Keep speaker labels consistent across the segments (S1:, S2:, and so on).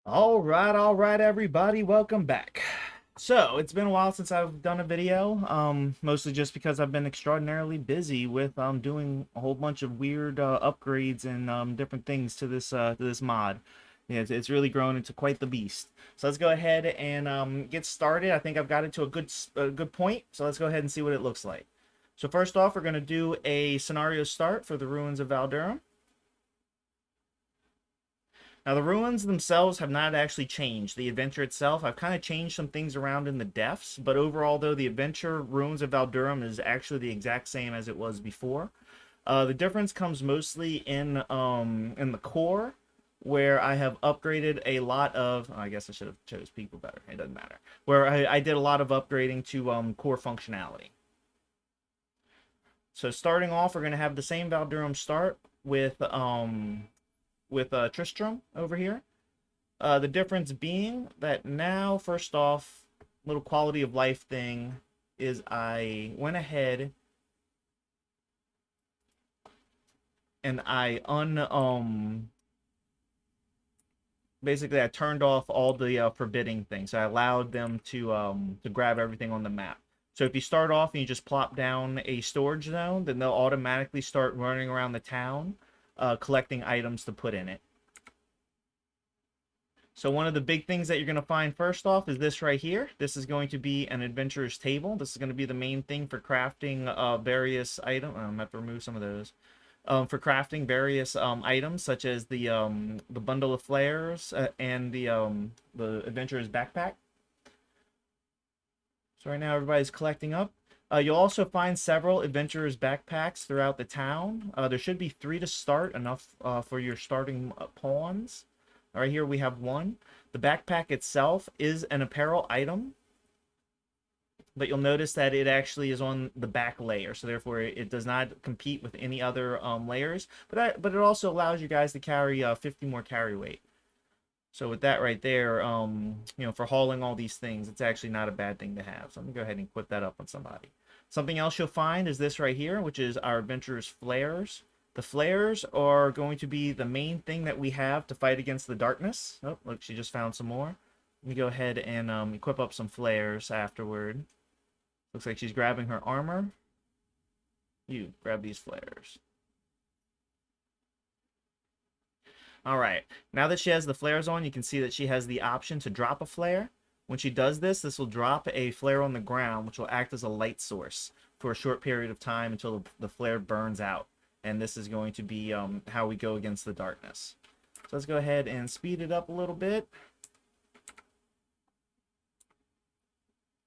S1: All right, everybody, welcome back. So, it's been a while since I've done a video, mostly just because I've been extraordinarily busy with doing a whole bunch of weird upgrades and different things to this mod. Yeah, it's really grown into quite the beast. So let's go ahead and get started. I think I've got it to a good point. So let's go ahead and see what it looks like. So first off, we're going to do a scenario start for the ruins of Valdurum. Now, the ruins themselves have not actually changed. The adventure itself, I've kind of changed some things around in the deaths, but overall, though, the adventure Ruins of Valdurum is actually the exact same as it was before. The difference comes mostly in the core, where I have upgraded a lot of. I guess I should have chose people better. It doesn't matter. Where I did a lot of upgrading to core functionality. So starting off, we're going to have the same Valdurum start with Tristram over here. The difference being that now, first off, little quality of life thing is I went ahead and I basically I turned off all the forbidding things. I allowed them to grab everything on the map. So if you start off and you just plop down a storage zone, then they'll automatically start running around the town, collecting items to put in it. So one of the big things that you're going to find first off is this right here. This is going to be an adventurer's table. This is going to be the main thing for crafting various items. I'm going to have to remove some of those. For crafting various items such as the bundle of flares and the adventurer's backpack. So right now everybody's collecting up. You'll also find several adventurer's backpacks throughout the town. There should be 3 to start, enough for your starting pawns. Right here we have one. The backpack itself is an apparel item, but you'll notice that it actually is on the back layer, so therefore it does not compete with any other layers. But it also allows you guys to carry 50 more carry weight. So with that right there, for hauling all these things, it's actually not a bad thing to have. So I'm gonna go ahead and put that up on somebody. Something else you'll find is this right here, which is our adventurer's flares. The flares are going to be the main thing that we have to fight against the darkness. Oh, look, she just found some more. Let me go ahead and equip up some flares afterward. Looks like she's grabbing her armor. You grab these flares. All right. Now that she has the flares on, you can see that she has the option to drop a flare. When she does this, this will drop a flare on the ground, which will act as a light source for a short period of time until the flare burns out. And this is going to be how we go against the darkness. So let's go ahead and speed it up a little bit.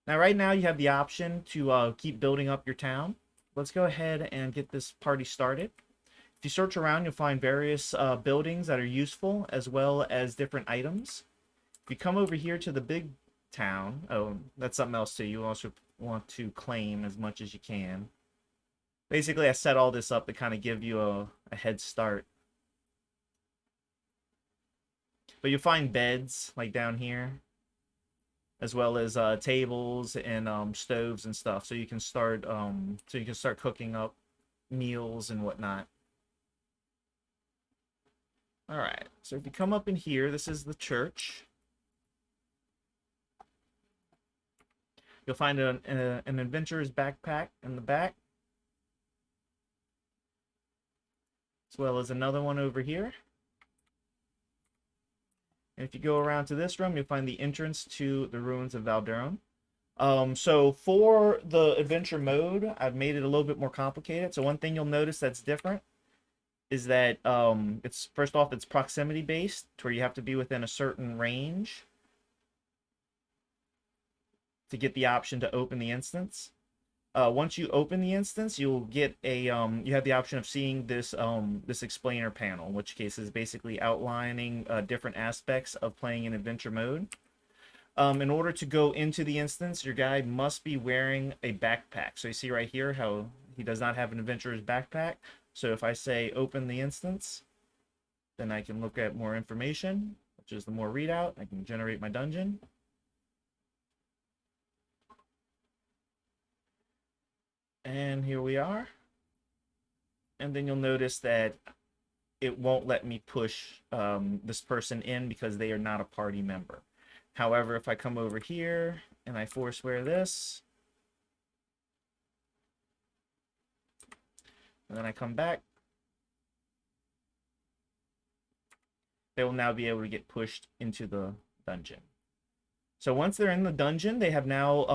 S1: Now, right now, you have the option to keep building up your town. Let's go ahead and get this party started. If you search around, you'll find various buildings that are useful, as well as different items. If you come over here to the big town, oh, that's something else too. You also want to claim as much as you can. Basically, I set all this up to kind of give you a head start. But you'll find beds, like down here, as well as tables and stoves and stuff, so you can start cooking up meals and whatnot. All right, so if you come up in here, this is the church. You'll find an adventurer's backpack in the back, as well as another one over here. And if you go around to this room, you'll find the entrance to the ruins of Valdurum. So for the adventure mode, I've made it a little bit more complicated. So one thing you'll notice that's different is that it's first off, it's proximity based, to where you have to be within a certain range to get the option to open the instance. Once you open the instance, you'll get you have the option of seeing this explainer panel, in which case is basically outlining different aspects of playing in adventure mode. In order to go into the instance, your guy must be wearing a backpack. So you see right here how he does not have an adventurer's backpack. So if I say open the instance, then I can look at more information, which is the more readout. I can generate my dungeon. And here we are. And then you'll notice that it won't let me push this person in because they are not a party member. However, if I come over here and I forswear this, and then I come back, they will now be able to get pushed into the dungeon. So once they're in the dungeon, they have now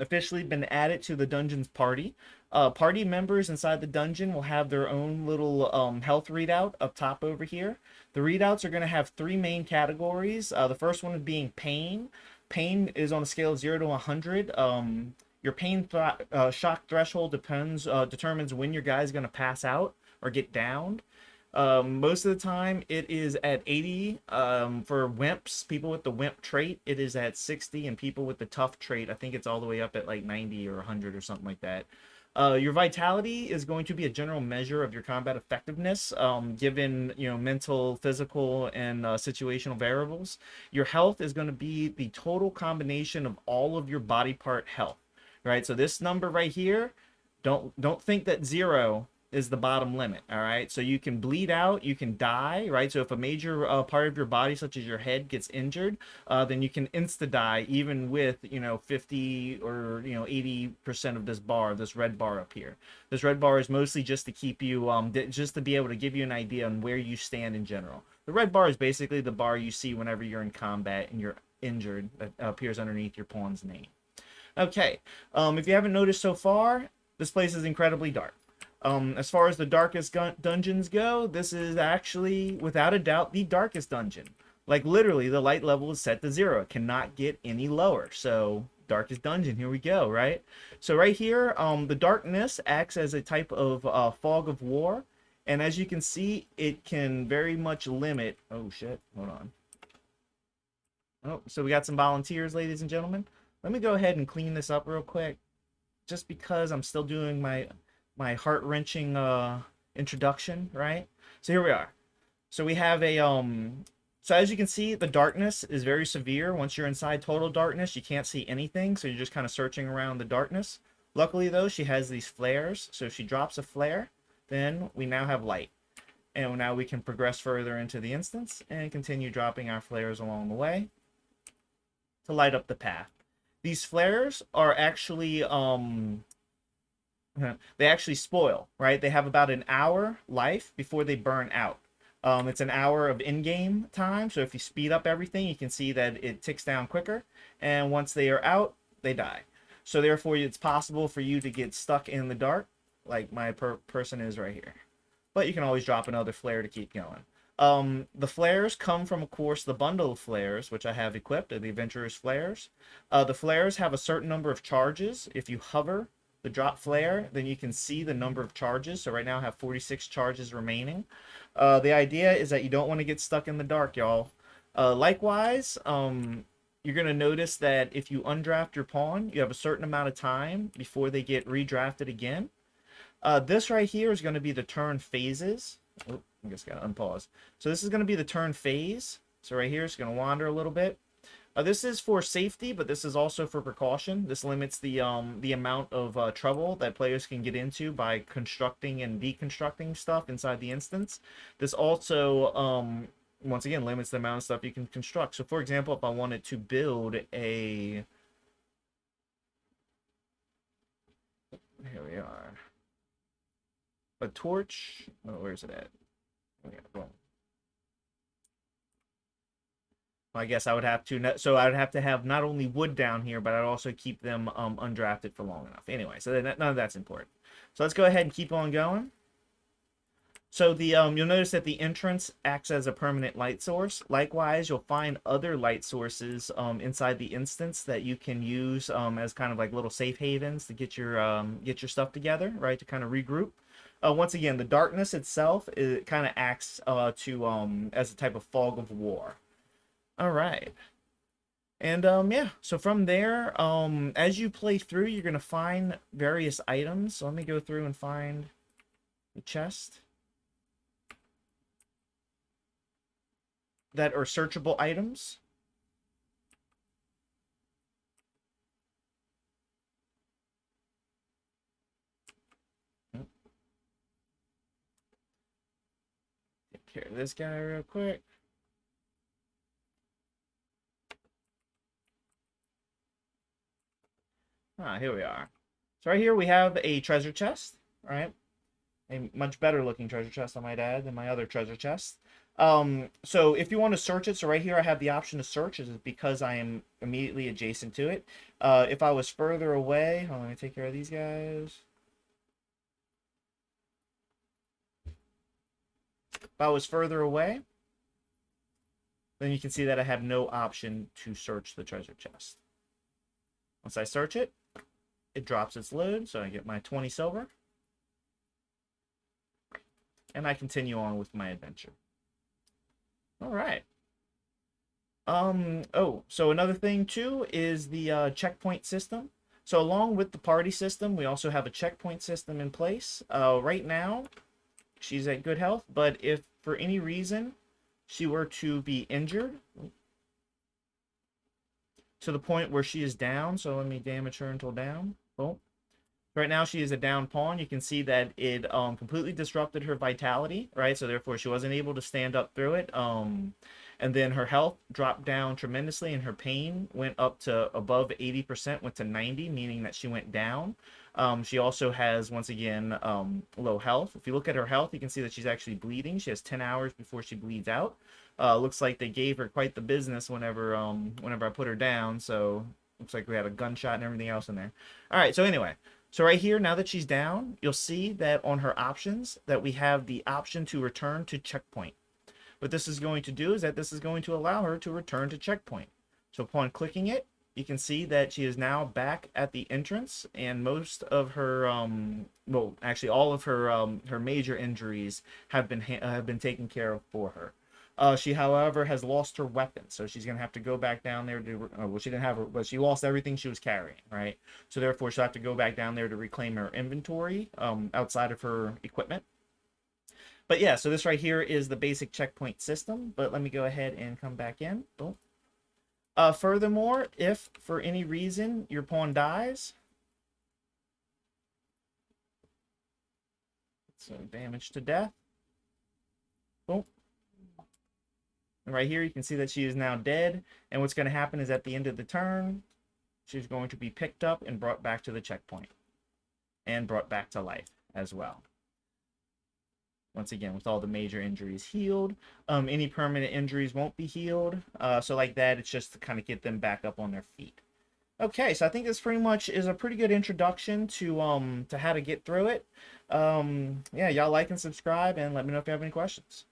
S1: officially been added to the dungeon's party. Party members inside the dungeon will have their own little health readout up top over here. The readouts are going to have three main categories. The first one being pain. Pain is on a scale of 0 to 100. Your pain shock threshold determines when your guy is going to pass out or get downed. Most of the time it is at 80. For wimps, people with the wimp trait, it is at 60, and people with the tough trait, I think it's all the way up at like 90 or 100 or something like that. Your vitality is going to be a general measure of your combat effectiveness, given mental, physical, and situational variables. Your health is going to be the total combination of all of your body part health, right? So this number right here, don't think that 0 is the bottom limit. All right, so you can bleed out, you can die, right? So if a major part of your body, such as your head, gets injured, then you can insta die even with 50 or 80% of this red bar up here. This red bar is mostly just to keep you just to be able to give you an idea on where you stand in general. The red bar is basically the bar you see whenever you're in combat and you're injured, that appears underneath your pawn's name. Okay, if you haven't noticed so far, this place is incredibly dark. As far as the darkest dungeons go, this is actually, without a doubt, the darkest dungeon. Like, literally, the light level is set to 0. It cannot get any lower. So, darkest dungeon, here we go, right? So, right here, the darkness acts as a type of fog of war. And as you can see, it can very much limit... Oh, shit. Hold on. Oh, so we got some volunteers, ladies and gentlemen. Let me go ahead and clean this up real quick. Just because I'm still doing my heart-wrenching introduction, right? So here we are. So we have a so as you can see, the darkness is very severe. Once you're inside total darkness, you can't see anything, so you're just kind of searching around the darkness. Luckily though, she has these flares, so if she drops a flare, then we now have light. And now we can progress further into the instance and continue dropping our flares along the way to light up the path. These flares are actually they actually spoil, right? They have about an hour life before they burn out. It's an hour of in-game time, so if you speed up everything, you can see that it ticks down quicker, and once they are out, they die. So therefore, it's possible for you to get stuck in the dark, like my person is right here. But you can always drop another flare to keep going. The flares come from, of course, the bundle of flares, which I have equipped, the Adventurer's Flares. The flares have a certain number of charges. If you hover the drop flare, then you can see the number of charges. So right now I have 46 charges remaining. The idea is that you don't want to get stuck in the dark, y'all. Likewise, you're going to notice that if you undraft your pawn, you have a certain amount of time before they get redrafted again. This right here is going to be the turn phases. Oh, I just got to unpause. So this is going to be the turn phase. So right here, it's going to wander a little bit. This is for safety, but this is also for precaution. This limits the amount of trouble that players can get into by constructing and deconstructing stuff inside the instance. This also, once again, limits the amount of stuff you can construct. So, for example, if I wanted to build a... Here we are. A torch... Oh, where's it at? Oh, yeah, boom. I guess I would have to, so I would have to have not only wood down here, but I'd also keep them undrafted for long enough. Anyway, so none of that's important. So let's go ahead and keep on going. So the you'll notice that the entrance acts as a permanent light source. Likewise, you'll find other light sources inside the instance that you can use as kind of like little safe havens to get your stuff together, right? To kind of regroup. Once again, the darkness itself, it kind of acts as a type of fog of war. All right. And yeah, so from there, as you play through, you're going to find various items. So let me go through and find the chest that are searchable items. take care of this guy real quick. Here we are. So right here we have a treasure chest, right? A much better looking treasure chest, I might add, than my other treasure chest. So if you want to search it, so right here I have the option to search, is because I am immediately adjacent to it. If I was further away, hold on, let me take care of these guys. If I was further away, then you can see that I have no option to search the treasure chest. Once I search it, it drops its load, so I get my 20 silver. And I continue on with my adventure. All right. Oh, so another thing too is the checkpoint system. So along with the party system, we also have a checkpoint system in place. Right now, she's at good health, but if for any reason she were to be injured to the point where she is down, so let me damage her until down. Boom. Right now she is a down pawn. You can see that it completely disrupted her vitality, right? So therefore she wasn't able to stand up through it. And then her health dropped down tremendously, and her pain went up to above 80%, went to 90, meaning that she went down. She also has, once again, low health. If you look at her health, you can see that she's actually bleeding. She has 10 hours before she bleeds out. Looks like they gave her quite the business whenever I put her down. So looks like we had a gunshot and everything else in there. All right, so anyway. So right here, now that she's down, you'll see that on her options that we have the option to return to checkpoint. What this is going to do is that this is going to allow her to return to checkpoint. So upon clicking it, you can see that she is now back at the entrance, and most of her, well, actually all of her her major injuries have been taken care of for her. She, however, has lost her weapon, so she's gonna have to go back down there to. Well, she didn't have her, but she lost everything she was carrying, right? So therefore, she'll have to go back down there to reclaim her inventory outside of her equipment. But yeah, so this right here is the basic checkpoint system. But let me go ahead and come back in. Boom. Furthermore, if for any reason your pawn dies, so damage to death. Boom. And right here, you can see that she is now dead. And what's going to happen is at the end of the turn, she's going to be picked up and brought back to the checkpoint. And brought back to life as well. Once again, with all the major injuries healed. Any permanent injuries won't be healed. So like that, it's just to kind of get them back up on their feet. Okay, so I think this pretty much is a pretty good introduction to how to get through it. Yeah, y'all like and subscribe, and let me know if you have any questions.